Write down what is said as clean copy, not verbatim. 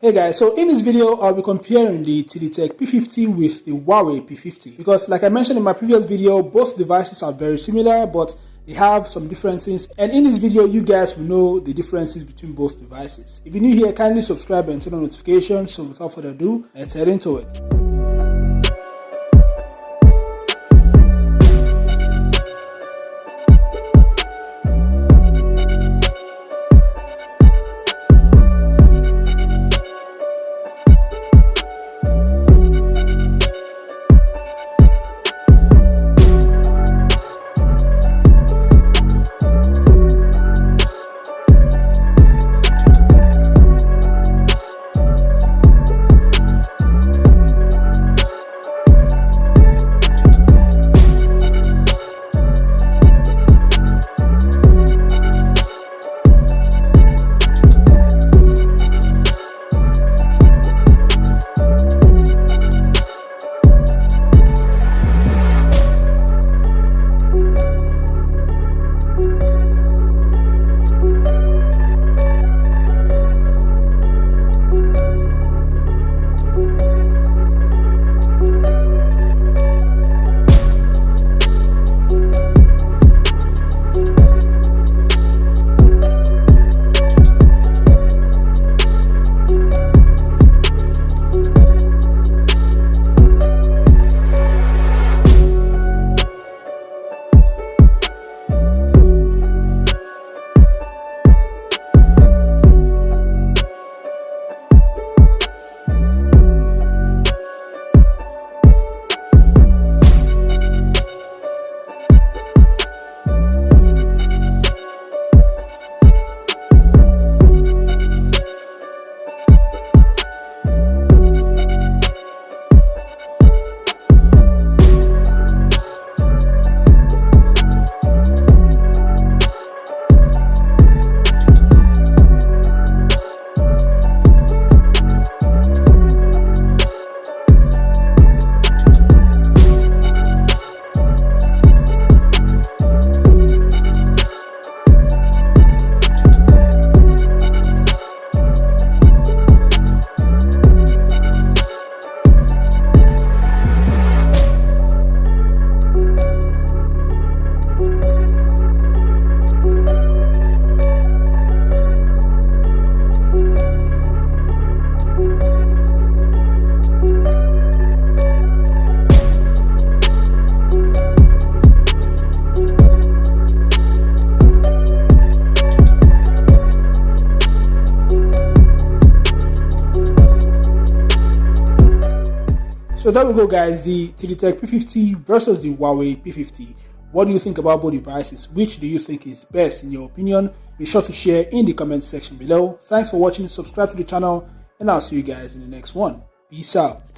Hey guys, so in this video, I'll be comparing the Tech P50 with the Huawei P50 because like I mentioned in my previous video, both devices are very similar, but they have some differences. And in this video, you guys will know the differences between both devices. If you're new here, kindly subscribe and turn on notifications. So without further ado, let's head into it. So there we go guys, the Tech P50 versus the Huawei P50. What do you think about both devices? Which do you think is best in your opinion? Be sure to share in the comment section below. Thanks for watching, subscribe to the channel, and I'll see you guys in the next one. Peace out.